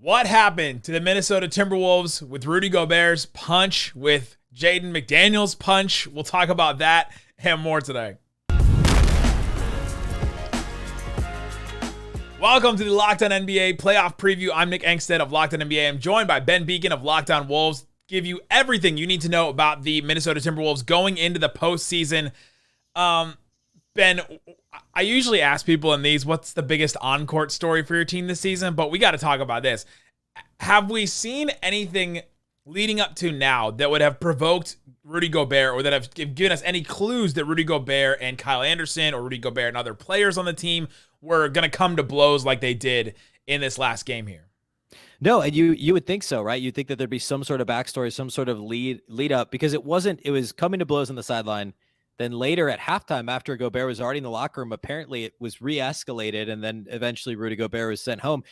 What happened to the Minnesota Timberwolves with Rudy Gobert's punch, with Jaden McDaniels' punch? We'll talk about that and more today. Welcome to the Locked On NBA Playoff Preview. I'm Nick Angstadt of Locked On NBA. I'm joined by Ben Beecken of Locked On Wolves. Give you everything you need to know about the Minnesota Timberwolves going into the postseason. Ben, I usually ask people in these, what's the biggest on-court story for your team this season? But we got to talk about this. Have we seen anything leading up to now that would have provoked Rudy Gobert, or that have given us any clues that Rudy Gobert and Kyle Anderson, or Rudy Gobert and other players on the team, were going to come to blows like they did in this last game here? No, and you would think so, right? You'd think that there'd be some sort of backstory, some sort of lead up, because it was coming to blows on the sideline. Then later at halftime, after Gobert was already in the locker room, apparently it was re-escalated, and then eventually Rudy Gobert was sent home.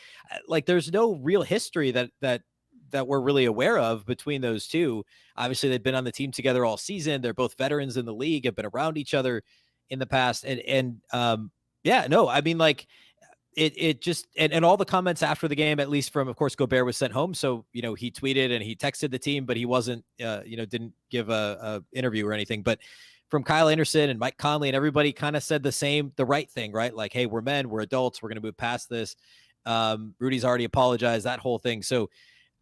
Like, there's no real history that we're really aware of between those two. Obviously, they've been on the team together all season. They're both veterans in the league, have been around each other in the past. And I mean, like, it just, and all the comments after the game, at least from, of course, Gobert was sent home. So, he tweeted and he texted the team, but he wasn't, didn't give a interview or anything. But from Kyle Anderson and Mike Conley and everybody kind of said the right thing, right? Like, hey, we're men, we're adults, we're going to move past this. Rudy's already apologized, that whole thing. So,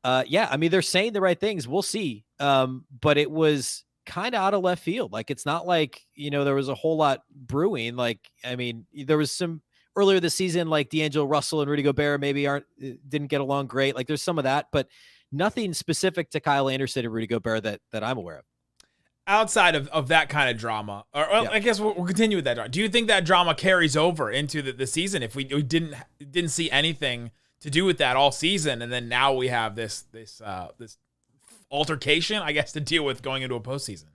I mean, they're saying the right things. We'll see. But it was kind of out of left field. Like, it's not like, there was a whole lot brewing. Like, I mean, there was some earlier this season, like D'Angelo Russell and Rudy Gobert maybe didn't get along great. Like, there's some of that, but nothing specific to Kyle Anderson and Rudy Gobert that I'm aware of. Outside of that kind of drama, yeah. I guess we'll continue with that drama. Do you think that drama carries over into the season? If we didn't see anything to do with that all season, and then now we have this altercation, I guess, to deal with going into a postseason?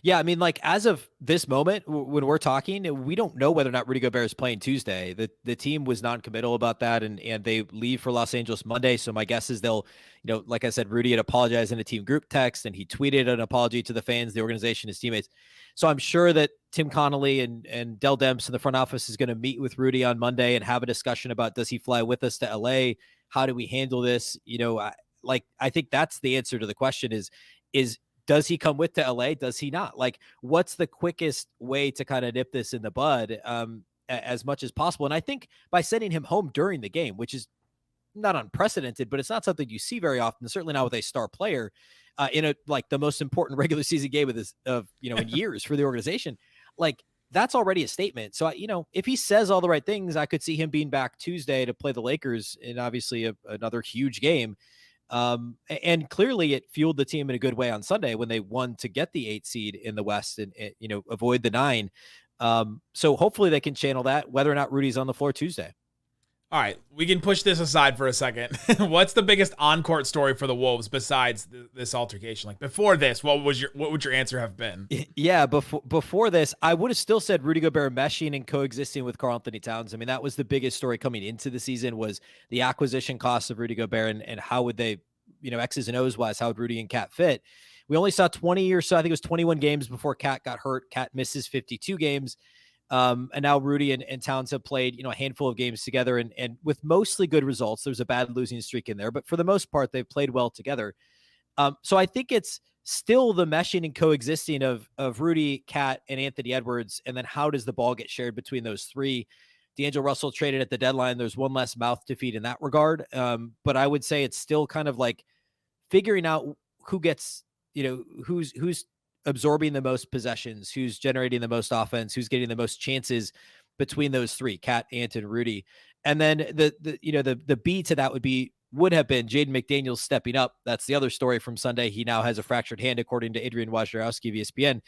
Yeah, I mean, like, as of this moment, when we're talking, we don't know whether or not Rudy Gobert is playing Tuesday. The team was non-committal about that, and they leave for Los Angeles Monday. So my guess is they'll, like I said, Rudy had apologized in a team group text, and he tweeted an apology to the fans, the organization, his teammates. So I'm sure that Tim Connolly and Dell Demps in the front office is going to meet with Rudy on Monday and have a discussion about, does he fly with us to LA? How do we handle this? I think that's the answer to the question is does he come with to LA? Does he not? Like, what's the quickest way to kind of nip this in the bud as much as possible? And I think by sending him home during the game, which is not unprecedented, but it's not something you see very often, certainly not with a star player in the most important regular season game in years for the organization. Like, that's already a statement. So, if he says all the right things, I could see him being back Tuesday to play the Lakers in obviously another huge game. And clearly it fueled the team in a good way on Sunday when they won to get the 8 seed in the West and avoid the 9. So hopefully they can channel that, whether or not Rudy's on the floor Tuesday. All right, we can push this aside for a second. What's the biggest on-court story for the Wolves besides this altercation? Like, before this, what would your answer have been? Yeah, before this, I would have still said Rudy Gobert meshing and coexisting with Karl Anthony Towns. I mean, that was the biggest story coming into the season, was the acquisition costs of Rudy Gobert and how would they, X's and O's wise, how would Rudy and Cat fit? We only saw 20 or so, I think it was 21 games before Cat got hurt. Cat misses 52 games. And now Rudy and Towns have played, a handful of games together and with mostly good results. There's a bad losing streak in there, but for the most part, they've played well together. So I think it's still the meshing and coexisting of Rudy, Cat, and Anthony Edwards. And then how does the ball get shared between those three? D'Angelo Russell traded at the deadline. There's one less mouth to feed in that regard. But I would say it's still kind of like figuring out who gets, who's absorbing the most possessions, who's generating the most offense, who's getting the most chances between those three, Cat, Ant, and Rudy. And then the B to that would have been Jaden McDaniels stepping up. That's the other story from Sunday. He now has a fractured hand, according to Adrian Wojnarowski of ESPN,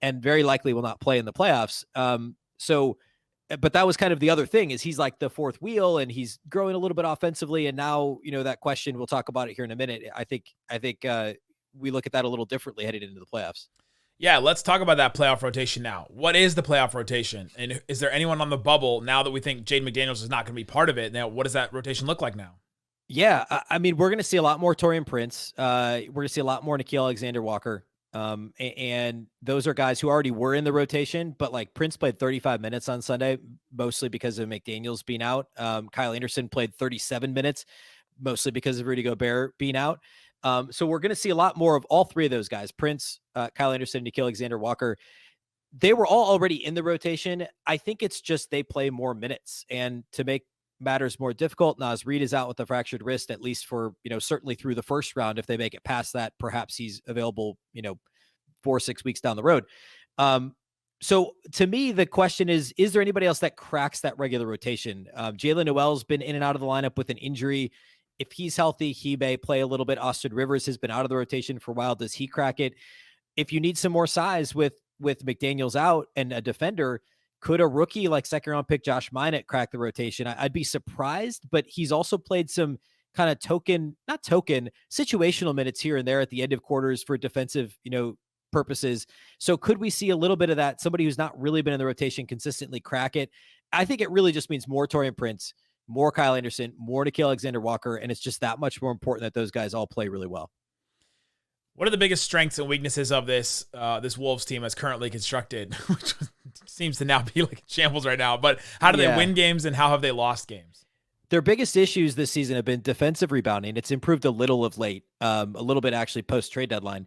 and very likely will not play in the playoffs. But that was kind of the other thing, is he's like the fourth wheel and he's growing a little bit offensively. And now, that question, we'll talk about it here in a minute. I think we look at that a little differently headed into the playoffs. Yeah, let's talk about that playoff rotation now. What is the playoff rotation? And is there anyone on the bubble now that we think Jaden McDaniels is not going to be part of it? Now, what does that rotation look like now? Yeah, I mean, we're going to see a lot more Taurean Prince. We're going to see a lot more Nickeil Alexander-Walker. And those are guys who already were in the rotation, but like Prince played 35 minutes on Sunday, mostly because of McDaniels being out. Kyle Anderson played 37 minutes, mostly because of Rudy Gobert being out. So we're going to see a lot more of all three of those guys, Prince, Kyle Anderson, Nickeil Alexander-Walker. They were all already in the rotation. I think it's just they play more minutes. And to make matters more difficult, Naz Reid is out with a fractured wrist, at least for, certainly through the first round. If they make it past that, perhaps he's available, 4 or 6 weeks down the road. So to me, the question is there anybody else that cracks that regular rotation? Jalen Noel's been in and out of the lineup with an injury. If he's healthy, he may play a little bit. Austin Rivers has been out of the rotation for a while. Does he crack it? If you need some more size with McDaniels out and a defender, could a rookie like second-round pick Josh Minott crack the rotation? I'd be surprised, but he's also played some kind of situational minutes here and there at the end of quarters for defensive, purposes. So could we see a little bit of that? Somebody who's not really been in the rotation consistently crack it? I think it really just means more Taurean Prince, more Kyle Anderson, more Nickeil Alexander-Walker, and it's just that much more important that those guys all play really well. What are the biggest strengths and weaknesses of this Wolves team as currently constructed, which seems to now be like shambles right now? But how do they win games and how have they lost games? Their biggest issues this season have been defensive rebounding. It's improved a little of late, a little bit actually post-trade deadline.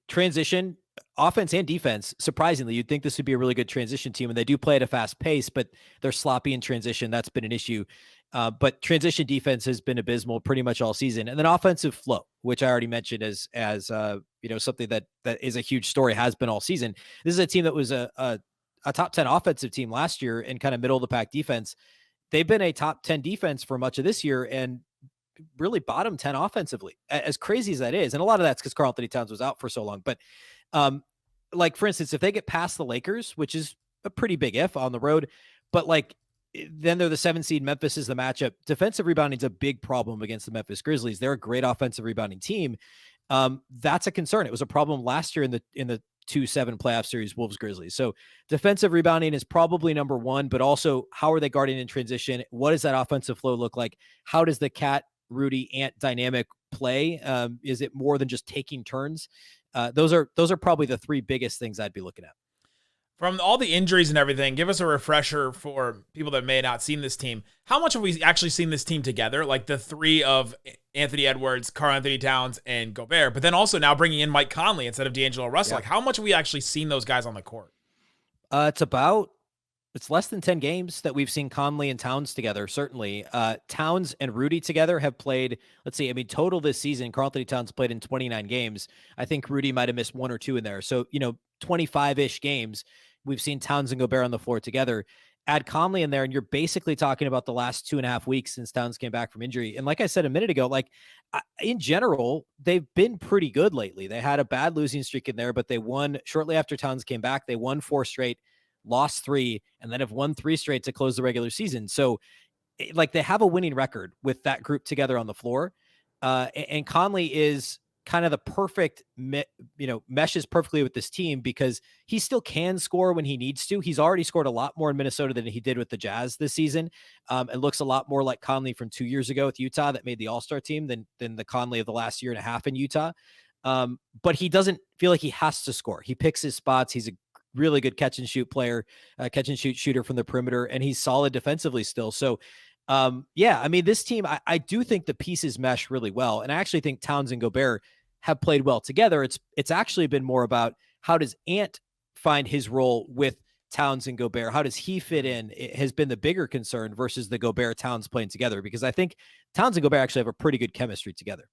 Transition, offense and defense, surprisingly, you'd think this would be a really good transition team, and they do play at a fast pace, but they're sloppy in transition. That's been an issue. But transition defense has been abysmal pretty much all season. And then offensive flow, which I already mentioned as something that is a huge story, has been all season. This is a team that was a top 10 offensive team last year and kind of middle of the pack defense. They've been a top 10 defense for much of this year and really bottom 10 offensively, as crazy as that is. And a lot of that's because Karl Anthony Towns was out for so long. But like, for instance, if they get past the Lakers, which is a pretty big if on the road, but like, then they're the 7 seed. Memphis is the matchup. Defensive rebounding is a big problem against the Memphis Grizzlies. They're a great offensive rebounding team. That's a concern. It was a problem last year in the 2-7 playoff series, Wolves Grizzlies. So defensive rebounding is probably number one, but also how are they guarding in transition? What does that offensive flow look like? How does the Cat, Rudy, Ant dynamic play? Is it more than just taking turns? Those are probably the 3 biggest things I'd be looking at. From all the injuries and everything, give us a refresher for people that may have not seen this team. How much have we actually seen this team together? Like the 3 of Anthony Edwards, Karl Anthony Towns, and Gobert, but then also now bringing in Mike Conley instead of D'Angelo Russell. Like how much have we actually seen those guys on the court? It's less than 10 games that we've seen Conley and Towns together. Certainly Towns and Rudy together have played, total this season, Karl Anthony Towns played in 29 games. I think Rudy might've missed 1 or 2 in there. So, 25-ish games. We've seen Towns and Gobert on the floor together. Add Conley in there, and you're basically talking about the last 2.5 weeks since Towns came back from injury. And like I said a minute ago, in general, they've been pretty good lately. They had a bad losing streak in there, but they won shortly after Towns came back. They won 4 straight, lost 3, and then have won 3 straight to close the regular season. So, they have a winning record with that group together on the floor. And Conley is kind of the perfect, meshes perfectly with this team because he still can score when he needs to. He's already scored a lot more in Minnesota than he did with the Jazz this season. It looks a lot more like Conley from 2 years ago with Utah that made the All-Star team than the Conley of the last year and a half in Utah. But he doesn't feel like he has to score. He picks his spots. He's a really good catch and shoot player, catch and shoot shooter from the perimeter, and he's solid defensively still. So, this team, I do think the pieces mesh really well. And I actually think Towns and Gobert have played well together. It's actually been more about how does Ant find his role with Towns and Gobert? How does he fit in? It has been the bigger concern versus the Gobert Towns playing together, because I think Towns and Gobert actually have a pretty good chemistry together.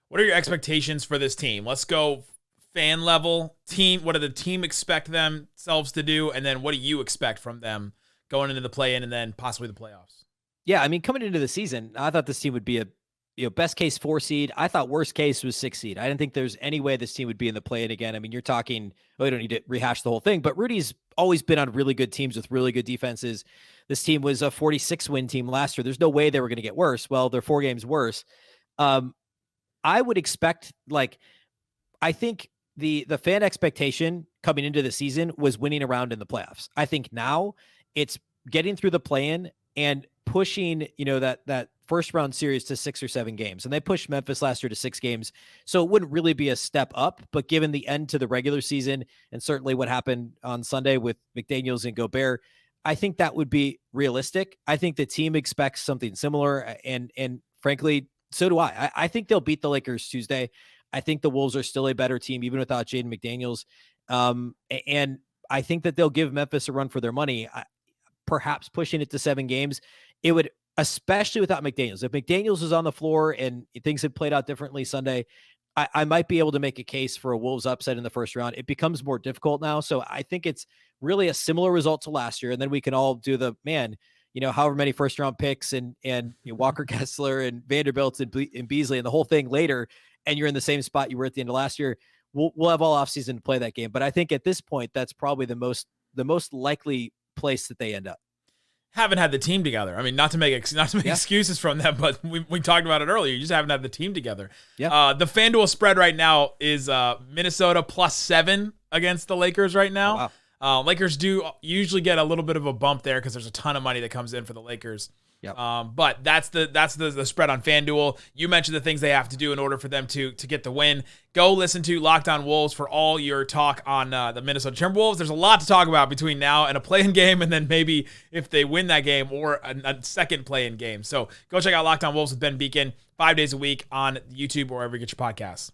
What are your expectations for this team? Let's go fan level team. What do the team expect themselves to do? And then what do you expect from them going into the play-in and then possibly the playoffs? Yeah. Coming into the season, I thought this team would be a best case 4 seed. I thought worst case was 6 seed. I didn't think there's any way this team would be in the play-in again. You're talking, we don't need to rehash the whole thing, but Rudy's always been on really good teams with really good defenses. This team was a 46-win team last year. There's no way they were going to get worse. Well, they're 4 games worse. I would expect, I think the fan expectation coming into the season was winning a round in the playoffs. I think now it's getting through the play-in and pushing, that first round series to 6 or 7 games. And they pushed Memphis last year to 6 games. So it wouldn't really be a step up, but given the end to the regular season and certainly what happened on Sunday with McDaniels and Gobert, I think that would be realistic. I think the team expects something similar, and frankly, so do I. I think they'll beat the Lakers Tuesday. I think the Wolves are still a better team, even without Jaden McDaniels. And I think that they'll give Memphis a run for their money, perhaps pushing it to 7 games. It would, especially without McDaniels. If McDaniels is on the floor and things had played out differently Sunday, I might be able to make a case for a Wolves upset in the first round. It becomes more difficult now. So I think it's really a similar result to last year. And then we can all do the, however many first round picks and Walker Kessler and Vanderbilt and Beasley and the whole thing later. And you're in the same spot you were at the end of last year. We'll have all offseason to play that game. But I think at this point, that's probably the most likely place that they end up. Haven't had the team together. I mean, not to make excuses from them, but we talked about it earlier. You just haven't had the team together. Yeah. The FanDuel spread right now is Minnesota +7 against the Lakers right now. Oh, wow. Lakers do usually get a little bit of a bump there because there's a ton of money that comes in for the Lakers. Yep. But that's the spread on FanDuel. You mentioned the things they have to do in order for them to get the win. Go listen to Locked On Wolves for all your talk on the Minnesota Timberwolves. There's a lot to talk about between now and a play-in game, and then maybe if they win that game or a second play-in game. So go check out Locked On Wolves with Ben Beecken 5 days a week on YouTube or wherever you get your podcasts.